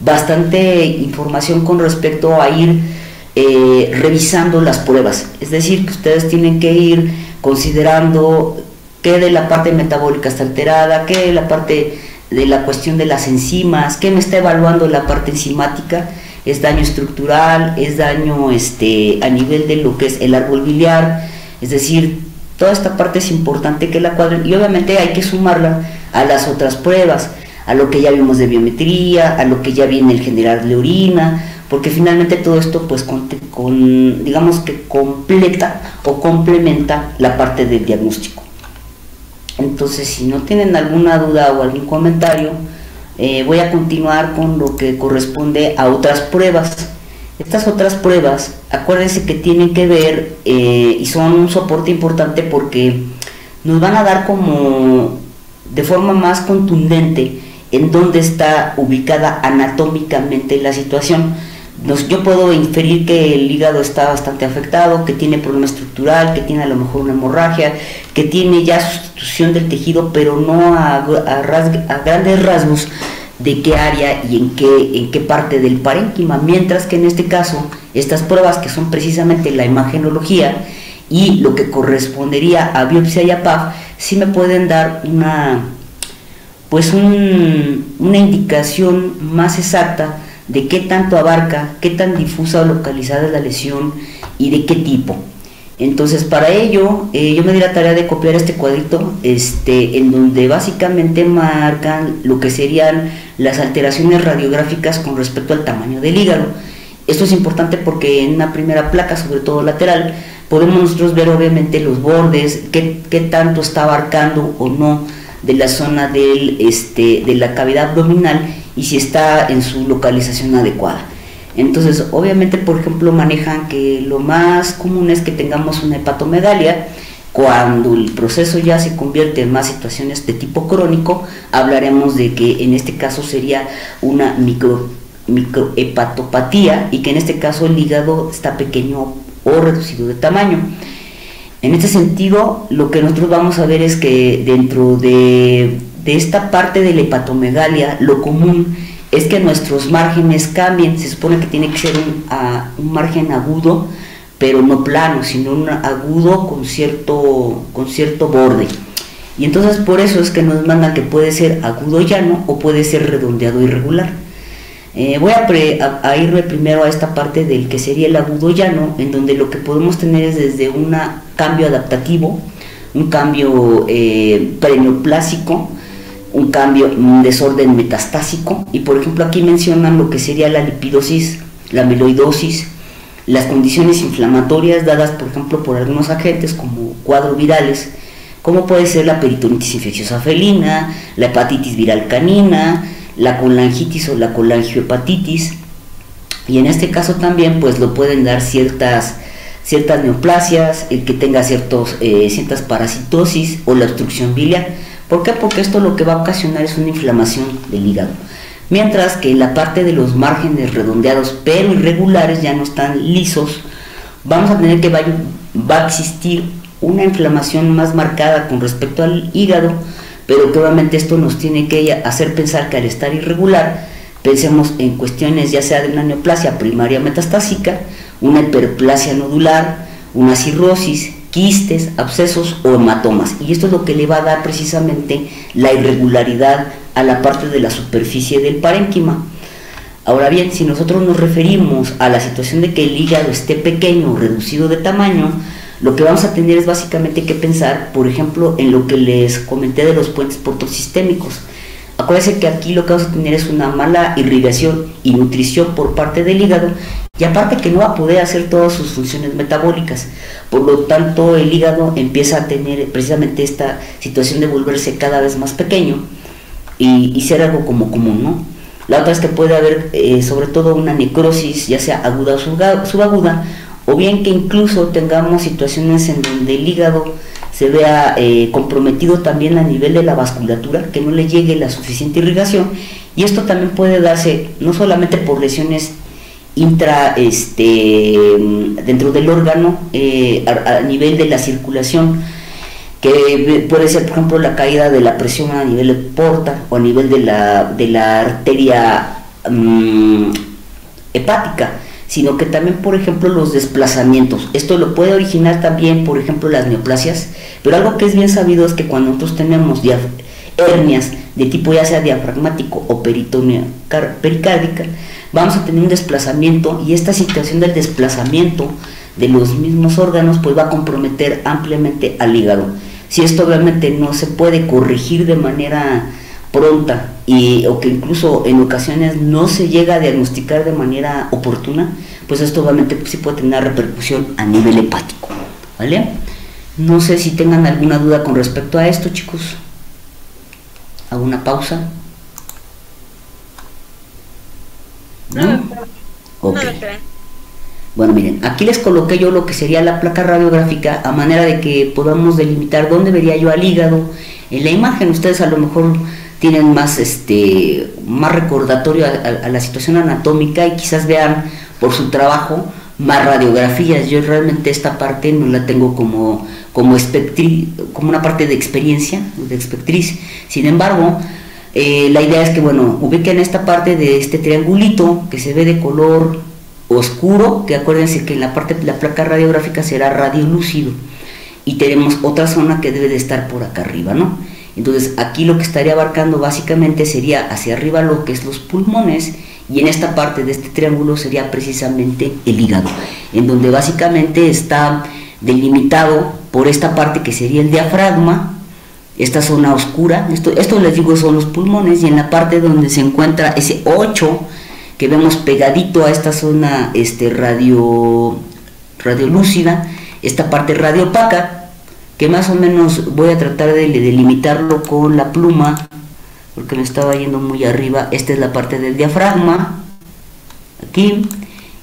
bastante información con respecto a ir revisando las pruebas. Es decir, que ustedes tienen que ir considerando qué de la parte metabólica está alterada, qué de la parte de la cuestión de las enzimas, qué me está evaluando la parte enzimática, es daño estructural, es daño a nivel de lo que es el árbol biliar. Es decir, toda esta parte es importante que la cuadren, y obviamente hay que sumarla a las otras pruebas, a lo que ya vimos de biometría, a lo que ya viene el general de orina, porque finalmente todo esto pues digamos que completa o complementa la parte del diagnóstico. Entonces, si no tienen alguna duda o algún comentario, voy a continuar con lo que corresponde a otras pruebas. Estas otras pruebas, acuérdense que tienen que ver y son un soporte importante porque nos van a dar como de forma más contundente en dónde está ubicada anatómicamente la situación. Yo puedo inferir que el hígado está bastante afectado, que tiene problema estructural, que tiene a lo mejor una hemorragia, que tiene ya sustitución del tejido, pero no a grandes rasgos de qué área y en qué parte del parénquima, mientras que en este caso estas pruebas, que son precisamente la imagenología y lo que correspondería a biopsia y a PAF, sí me pueden dar una indicación más exacta de qué tanto abarca, qué tan difusa o localizada es la lesión y de qué tipo. Entonces, para ello yo me di la tarea de copiar este cuadrito en donde básicamente marcan lo que serían las alteraciones radiográficas con respecto al tamaño del hígado. Esto es importante porque en una primera placa, sobre todo lateral, podemos nosotros ver obviamente los bordes, qué tanto está abarcando o no de la zona de la cavidad abdominal y si está en su localización adecuada. Entonces, obviamente, por ejemplo, manejan que lo más común es que tengamos una hepatomegalia. Cuando el proceso ya se convierte en más situaciones de tipo crónico, hablaremos de que en este caso sería una microhepatopatía y que en este caso el hígado está pequeño o reducido de tamaño. En este sentido, lo que nosotros vamos a ver es que dentro de esta parte de la hepatomegalia, lo común es que nuestros márgenes cambien. Se supone que tiene que ser un margen agudo, pero no plano, sino un agudo con cierto borde. Y entonces por eso es que nos mandan que puede ser agudo llano o puede ser redondeado irregular. Voy a irme primero a esta parte del que sería el agudo llano, en donde lo que podemos tener es desde un cambio adaptativo, un cambio preneoplásico, un cambio, un desorden metastásico, y por ejemplo aquí mencionan lo que sería la lipidosis, la amiloidosis, las condiciones inflamatorias dadas por ejemplo por algunos agentes como cuadros virales, como puede ser la peritonitis infecciosa felina, la hepatitis viral canina, la colangitis o la colangiohepatitis, y en este caso también pues lo pueden dar ciertas neoplasias, el que tenga ciertas parasitosis o la obstrucción biliar. ¿Por qué? Porque esto lo que va a ocasionar es una inflamación del hígado, mientras que la parte de los márgenes redondeados pero irregulares ya no están lisos. Vamos a tener que va a existir una inflamación más marcada con respecto al hígado, pero que obviamente esto nos tiene que hacer pensar que al estar irregular, pensemos en cuestiones ya sea de una neoplasia primaria metastásica, una hiperplasia nodular, una cirrosis, quistes, abscesos o hematomas, y esto es lo que le va a dar precisamente la irregularidad a la parte de la superficie del parénquima. Ahora bien, si nosotros nos referimos a la situación de que el hígado esté pequeño o reducido de tamaño, lo que vamos a tener es básicamente que pensar, por ejemplo, en lo que les comenté de los puentes portosistémicos. Acuérdense que aquí lo que vamos a tener es una mala irrigación y nutrición por parte del hígado, y aparte que no va a poder hacer todas sus funciones metabólicas. Por lo tanto, el hígado empieza a tener precisamente esta situación de volverse cada vez más pequeño y ser algo como común, ¿no? La otra es que puede haber sobre todo una necrosis, ya sea aguda o subaguda, o bien que incluso tengamos situaciones en donde el hígado se vea comprometido también a nivel de la vasculatura, que no le llegue la suficiente irrigación, y esto también puede darse no solamente por lesiones dentro del órgano, a nivel de la circulación, que puede ser por ejemplo la caída de la presión a nivel de porta o a nivel de la arteria mm, hepática, sino que también, por ejemplo, los desplazamientos. Esto lo puede originar también, por ejemplo, las neoplasias, pero algo que es bien sabido es que cuando nosotros tenemos hernias de tipo ya sea diafragmático o pericárdica, vamos a tener un desplazamiento, y esta situación del desplazamiento de los mismos órganos pues va a comprometer ampliamente al hígado. Si esto obviamente no se puede corregir de manera pronta o que incluso en ocasiones no se llega a diagnosticar de manera oportuna, pues esto obviamente sí puede tener una repercusión a nivel hepático, ¿vale? No sé si tengan alguna duda con respecto a esto, chicos. ¿Hago una pausa? ¿No? Ok. Bueno, miren, aquí les coloqué yo lo que sería la placa radiográfica a manera de que podamos delimitar dónde vería yo al hígado. En la imagen ustedes a lo mejor tienen más recordatorio a la situación anatómica y quizás vean por su trabajo más radiografías. Yo realmente esta parte no la tengo como una parte de experiencia, de espectriz. Sin embargo, la idea es que, bueno, ubiquen esta parte de este triangulito que se ve de color oscuro, que acuérdense que en la parte de la placa radiográfica será radiolúcido, y tenemos otra zona que debe de estar por acá arriba, ¿no? Entonces aquí lo que estaría abarcando básicamente sería hacia arriba lo que es los pulmones, y en esta parte de este triángulo sería precisamente el hígado, en donde básicamente está delimitado por esta parte que sería el diafragma, esta zona oscura. Esto les digo son los pulmones, y en la parte donde se encuentra ese 8 que vemos pegadito a esta zona radiolúcida, esta parte radiopaca, que más o menos voy a tratar de delimitarlo con la pluma porque me estaba yendo muy arriba. Esta es la parte del diafragma, aquí,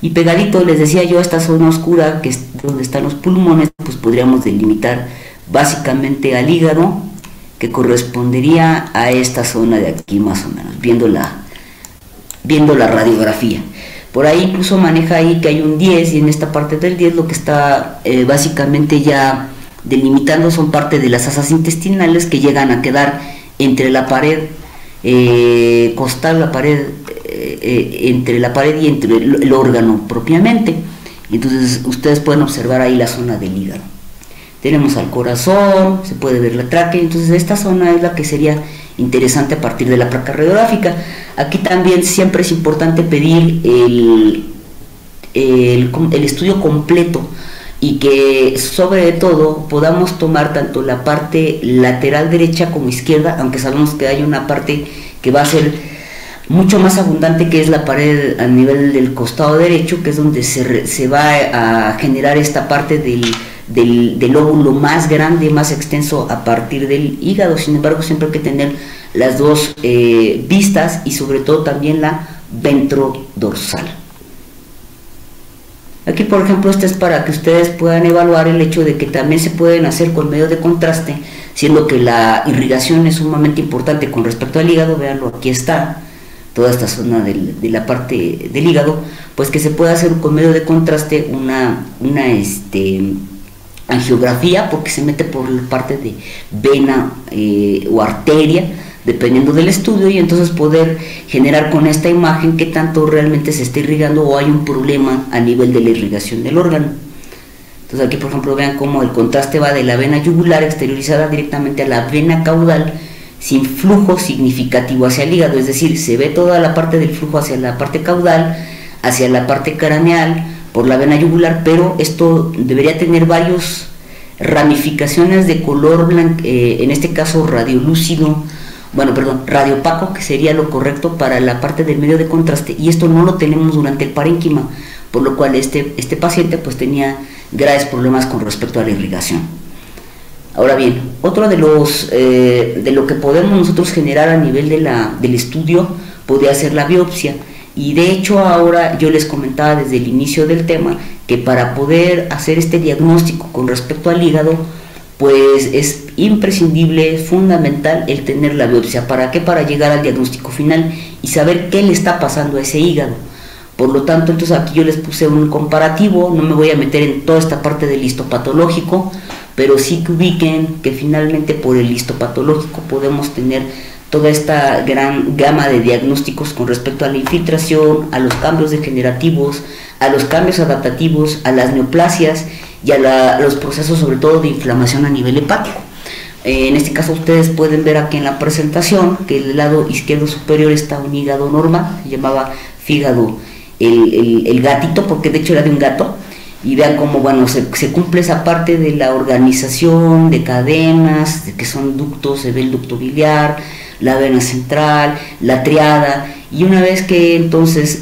y pegadito les decía yo esta zona oscura que es donde están los pulmones, pues podríamos delimitar básicamente al hígado, que correspondería a esta zona de aquí más o menos, viendo la radiografía. Por ahí incluso maneja ahí que hay un 10, y en esta parte del 10 lo que está básicamente ya delimitando son parte de las asas intestinales que llegan a quedar entre la pared costal, entre la pared y entre el órgano propiamente. Entonces ustedes pueden observar ahí la zona del hígado. Tenemos al corazón, se puede ver la tráquea. Entonces esta zona es la que sería interesante a partir de la placa radiográfica. Aquí también siempre es importante pedir el estudio completo, y que sobre todo podamos tomar tanto la parte lateral derecha como izquierda, aunque sabemos que hay una parte que va a ser mucho más abundante, que es la pared a nivel del costado derecho, que es donde se va a generar esta parte del lóbulo más grande, más extenso a partir del hígado. Sin embargo, siempre hay que tener las dos vistas, y sobre todo también la ventrodorsal. Aquí, por ejemplo, este es para que ustedes puedan evaluar el hecho de que también se pueden hacer con medio de contraste, siendo que la irrigación es sumamente importante con respecto al hígado. Veanlo, aquí está toda esta zona de la parte del hígado, pues que se puede hacer con medio de contraste una angiografía, porque se mete por la parte de vena o arteria, dependiendo del estudio, y entonces poder generar con esta imagen qué tanto realmente se está irrigando o hay un problema a nivel de la irrigación del órgano. Entonces aquí, por ejemplo, vean cómo el contraste va de la vena yugular exteriorizada directamente a la vena caudal, sin flujo significativo hacia el hígado, es decir, se ve toda la parte del flujo hacia la parte caudal, hacia la parte craneal por la vena yugular, pero esto debería tener varias ramificaciones de color blanco, en este caso radiolúcido, radiopaco, que sería lo correcto para la parte del medio de contraste, y esto no lo tenemos durante el parénquima, por lo cual este paciente pues tenía graves problemas con respecto a la irrigación. Ahora bien, otro de lo que podemos nosotros generar a nivel del estudio podría ser la biopsia, y de hecho ahora yo les comentaba desde el inicio del tema que para poder hacer este diagnóstico con respecto al hígado, pues es imprescindible, es fundamental el tener la biopsia. ¿Para qué? Para llegar al diagnóstico final y saber qué le está pasando a ese hígado. Por lo tanto, entonces aquí yo les puse un comparativo, no me voy a meter en toda esta parte del histopatológico, pero sí que ubiquen que finalmente por el histopatológico podemos tener toda esta gran gama de diagnósticos con respecto a la infiltración, a los cambios degenerativos, a los cambios adaptativos, a las neoplasias y a los procesos sobre todo de inflamación a nivel hepático. En este caso ustedes pueden ver aquí en la presentación que del lado izquierdo superior está un hígado normal, se llamaba fígado el gatito, porque de hecho era de un gato, y vean cómo bueno, se cumple esa parte de la organización de cadenas, de que son ductos, se ve el ducto biliar, la vena central, la triada, y una vez que entonces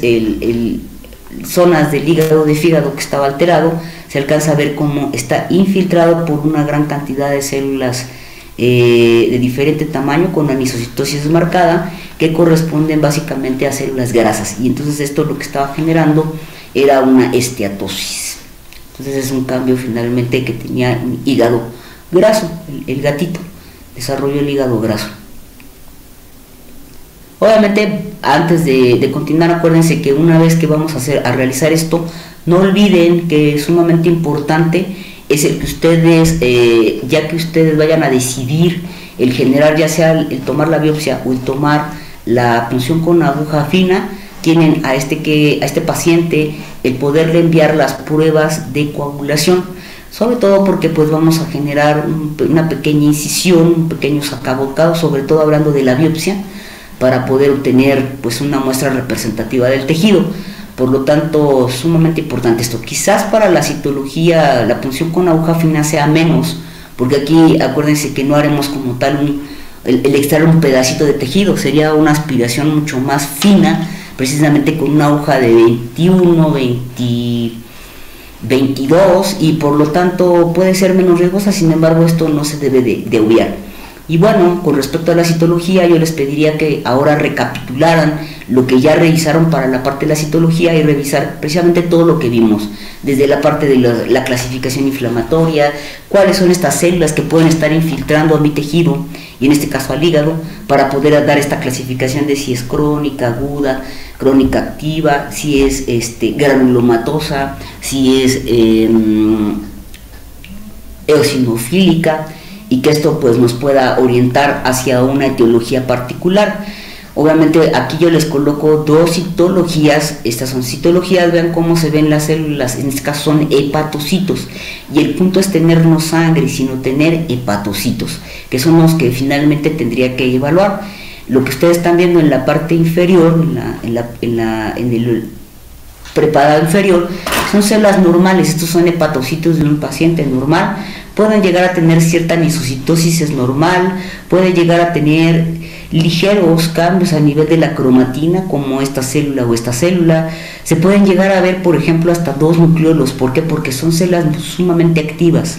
zonas del hígado de fígado que estaba alterado, se alcanza a ver cómo está infiltrado por una gran cantidad de células de diferente tamaño con anisocitosis marcada, que corresponden básicamente a células grasas, y entonces esto lo que estaba generando era una esteatosis. Entonces es un cambio finalmente que tenía un hígado graso, el gatito desarrolló el hígado graso. Obviamente antes de continuar, acuérdense que una vez que vamos a realizar esto, no olviden que es sumamente importante es el que ustedes, ya que ustedes vayan a decidir el generar, ya sea el tomar la biopsia o el tomar la punción con aguja fina, tienen a este paciente el poderle enviar las pruebas de coagulación, sobre todo porque pues vamos a generar una pequeña incisión, un pequeño sacabocado, sobre todo hablando de la biopsia, para poder obtener pues una muestra representativa del tejido. Por lo tanto, sumamente importante esto. Quizás para la citología la punción con aguja fina sea menos, porque aquí acuérdense que no haremos como tal el extraer un pedacito de tejido, sería una aspiración mucho más fina, precisamente con una aguja de 21, 22, y por lo tanto puede ser menos riesgosa. Sin embargo, esto no se debe de obviar. Y bueno, con respecto a la citología, yo les pediría que ahora recapitularan lo que ya revisaron para la parte de la citología y revisar precisamente todo lo que vimos, desde la parte de la clasificación inflamatoria, cuáles son estas células que pueden estar infiltrando a mi tejido, y en este caso al hígado, para poder dar esta clasificación de si es crónica, aguda, crónica activa, si es granulomatosa, si es eosinofílica, y que esto pues nos pueda orientar hacia una etiología particular. Obviamente aquí yo les coloco dos citologías, estas son citologías, vean cómo se ven las células, en este caso son hepatocitos, y el punto es tener no sangre, sino tener hepatocitos, que son los que finalmente tendría que evaluar. Lo que ustedes están viendo en la parte inferior, en el preparado inferior, son células normales, estos son hepatocitos de un paciente normal. Pueden llegar a tener cierta anisocitosis, es normal, pueden llegar a tener ligeros cambios a nivel de la cromatina, como esta célula o esta célula. Se pueden llegar a ver, por ejemplo, hasta dos nucleolos. ¿Por qué? Porque son células sumamente activas.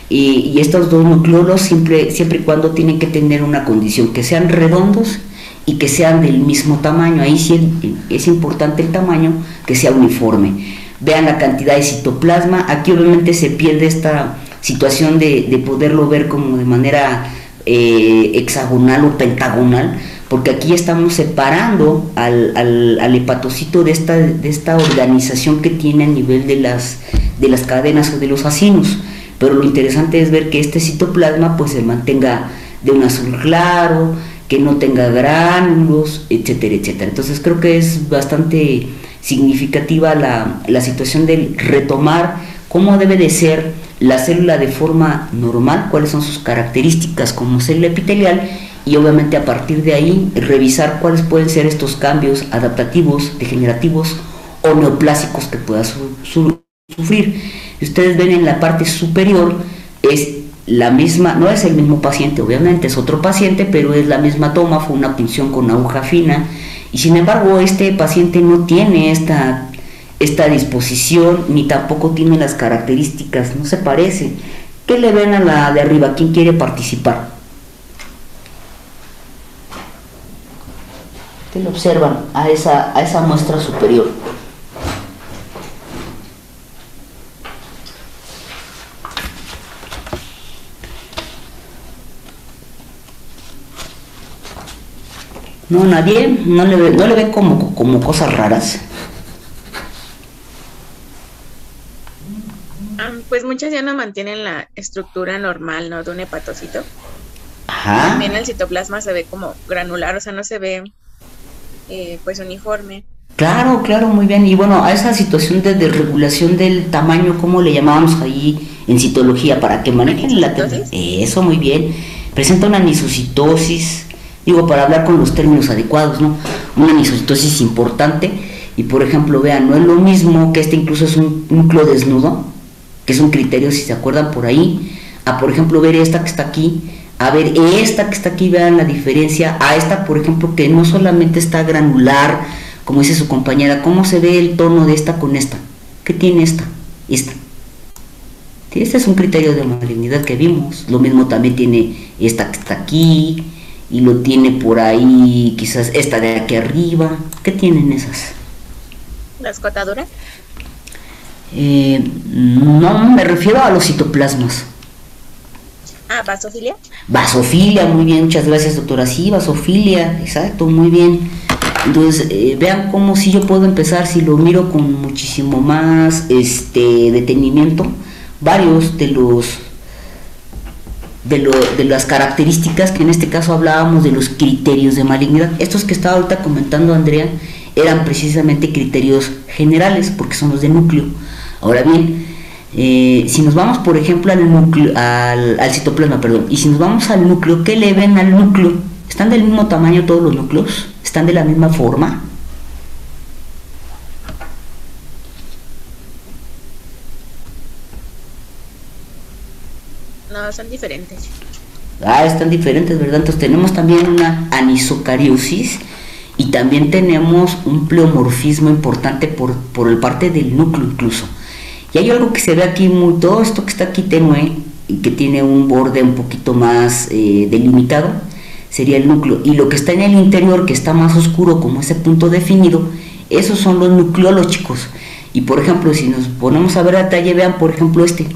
Y estos dos nucleolos siempre y cuando tienen que tener una condición, que sean redondos y que sean del mismo tamaño. Ahí sí es importante el tamaño, que sea uniforme. Vean la cantidad de citoplasma. Aquí obviamente se pierde esta situación de poderlo ver como de manera hexagonal o pentagonal, porque aquí estamos separando al hepatocito de esta organización que tiene a nivel de las cadenas o de los acinos. Pero lo interesante es ver que este citoplasma pues se mantenga de un azul claro, que no tenga gránulos, etcétera, etcétera. Entonces creo que es bastante significativa la situación de retomar cómo debe de ser la célula de forma normal, cuáles son sus características como célula epitelial, y obviamente a partir de ahí revisar cuáles pueden ser estos cambios adaptativos, degenerativos o neoplásicos que pueda sufrir. Ustedes ven en la parte superior, es la misma, no es el mismo paciente, obviamente es otro paciente, pero es la misma toma, fue una punción con aguja fina, y sin embargo este paciente no tiene esta disposición, ni tampoco tiene las características, no se parece. ¿Qué le ven a la de arriba? ¿Quién quiere participar? ¿Qué le observan a esa muestra superior? No, nadie, no le ve como cosas raras. Pues muchas ya no mantienen la estructura normal, ¿no? De un hepatocito. Ajá. También el citoplasma se ve como granular, o sea, no se ve pues uniforme. Claro, claro, muy bien. Y bueno, a esa situación de desregulación del tamaño, ¿cómo le llamábamos ahí en citología? Para que manejen la... Anisocitosis. Eso, muy bien. Presenta una anisocitosis, digo, para hablar con los términos adecuados, ¿no? Una anisocitosis importante. Y por ejemplo, vean, no es lo mismo que este incluso es un núcleo desnudo, que es un criterio, si se acuerdan por ahí, a por ejemplo ver esta que está aquí, a ver esta que está aquí, vean la diferencia, a esta por ejemplo que no solamente está granular, como dice su compañera, ¿cómo se ve el tono de esta con esta? ¿Qué tiene esta? Esta. Sí, este es un criterio de malignidad que vimos, lo mismo también tiene esta que está aquí, y lo tiene por ahí, quizás esta de aquí arriba, ¿qué tienen esas? La escotadura. No, me refiero a los citoplasmas. Ah, basofilia. Vasofilia, muy bien, muchas gracias doctora. Sí, vasofilia, exacto, muy bien. Entonces, vean cómo si yo puedo empezar, si lo miro con muchísimo más detenimiento, varios de las características que en este caso hablábamos de los criterios de malignidad. Estos que estaba ahorita comentando Andrea eran precisamente criterios generales porque son los de núcleo. Ahora bien, si nos vamos por ejemplo al núcleo, al citoplasma, perdón, y si nos vamos al núcleo, ¿qué le ven al núcleo? ¿Están del mismo tamaño todos los núcleos? ¿Están de la misma forma? No, son diferentes. Están diferentes, ¿verdad? Entonces tenemos también una anisocariosis y también tenemos un pleomorfismo importante por el parte del núcleo incluso. Y hay algo que se ve aquí muy, todo esto que está aquí tenue y que tiene un borde un poquito más delimitado, sería el núcleo. Y lo que está en el interior, que está más oscuro como ese punto definido, esos son los nucleolos, chicos. Y por ejemplo, si nos ponemos a ver a detalle, vean por ejemplo este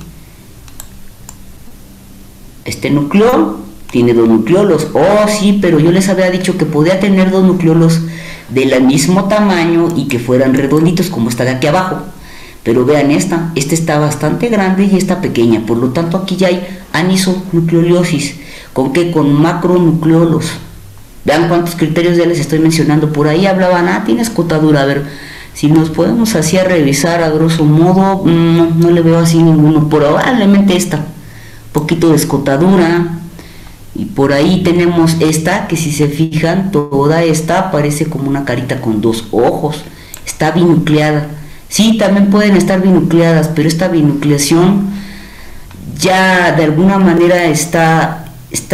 núcleo tiene dos nucleolos. Oh, sí, pero yo les había dicho que podía tener dos nucleolos del mismo tamaño y que fueran redonditos como está de aquí abajo. Pero vean esta está bastante grande y esta pequeña, por lo tanto aquí ya hay anisonucleoliosis. ¿Con qué? Con macronucleolos. Vean cuántos criterios ya les estoy mencionando. Por ahí hablaban, tiene escotadura. A ver, si nos podemos así a revisar a grosso modo, no le veo así ninguno. Probablemente esta, poquito de escotadura. Y por ahí tenemos esta, que si se fijan, toda esta parece como una carita con dos ojos. Está binucleada. Sí, también pueden estar binucleadas, pero esta binucleación ya de alguna manera está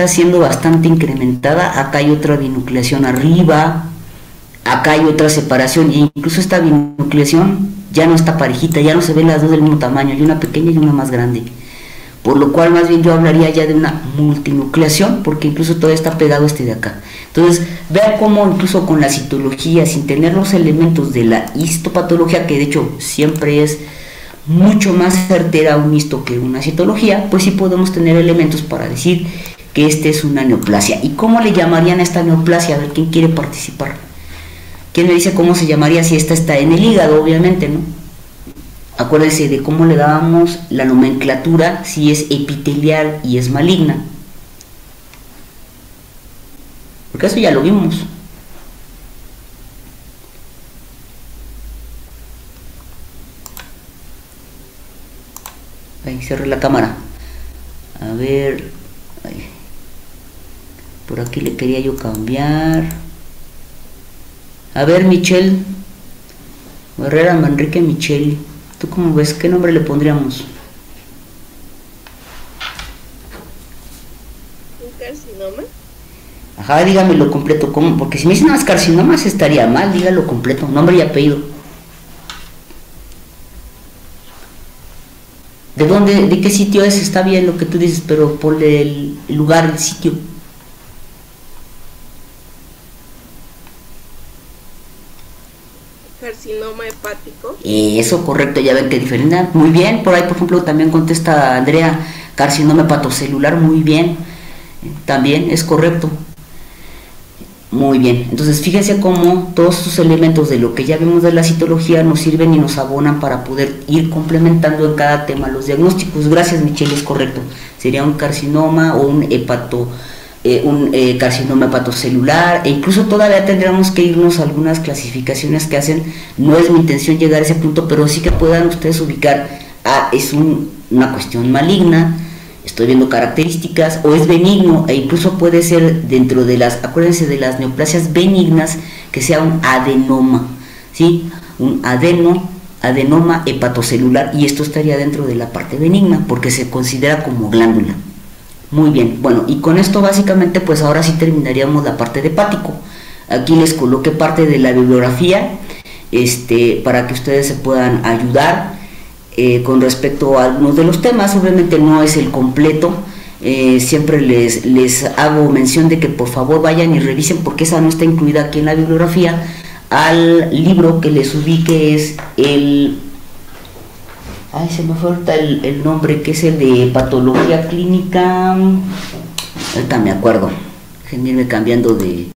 siendo bastante incrementada. Acá hay otra binucleación arriba, acá hay otra separación, e incluso esta binucleación ya no está parejita, ya no se ven las dos del mismo tamaño, hay una pequeña y una más grande. Por lo cual más bien yo hablaría ya de una multinucleación, porque incluso todo está pegado de acá. Entonces, vean cómo incluso con la citología, sin tener los elementos de la histopatología, que de hecho siempre es mucho más certera un histo que una citología, pues sí podemos tener elementos para decir que es una neoplasia. ¿Y cómo le llamarían a esta neoplasia? A ver, ¿quién quiere participar? ¿Quién me dice cómo se llamaría si esta está en el hígado? Obviamente, ¿no? Acuérdense de cómo le dábamos la nomenclatura si es epitelial y es maligna. Porque eso ya lo vimos. Ahí cerré la cámara. A ver. Ahí. Por aquí le quería yo cambiar. A ver, Michelle. Herrera Manrique Michelle. ¿Tú cómo ves? ¿Qué nombre le pondríamos? ¿Un carcinoma? Ajá, dígamelo completo. ¿Cómo? Porque si me dicen más carcinomas estaría mal. Dígalo completo. Nombre y apellido. ¿De dónde? ¿De qué sitio es? Está bien lo que tú dices, pero ponle el lugar, el sitio. Carcinoma hepático. Eso, correcto, ya ven que diferencia. Muy bien, por ahí por ejemplo también contesta Andrea, carcinoma hepatocelular, muy bien, también es correcto. Muy bien, entonces fíjense cómo todos estos elementos de lo que ya vimos de la citología nos sirven y nos abonan para poder ir complementando en cada tema los diagnósticos. Gracias, Michelle, es correcto. Sería un carcinoma o un un carcinoma hepatocelular, e incluso todavía tendríamos que irnos a algunas clasificaciones que hacen. No es mi intención llegar a ese punto, pero sí que puedan ustedes ubicar, es una cuestión maligna, estoy viendo características, o es benigno, e incluso puede ser dentro de acuérdense de las neoplasias benignas, que sea un adenoma, ¿sí? Un adenoma hepatocelular, y esto estaría dentro de la parte benigna, porque se considera como glándula. Muy bien, bueno, y con esto básicamente pues ahora sí terminaríamos la parte de hepático. Aquí les coloqué parte de la bibliografía, para que ustedes se puedan ayudar con respecto a algunos de los temas. Obviamente no es el completo, siempre les hago mención de que por favor vayan y revisen, porque esa no está incluida aquí en la bibliografía, al libro que les ubique, es se me falta el nombre, que es el de patología clínica, ahorita me acuerdo, déjenme irme cambiando de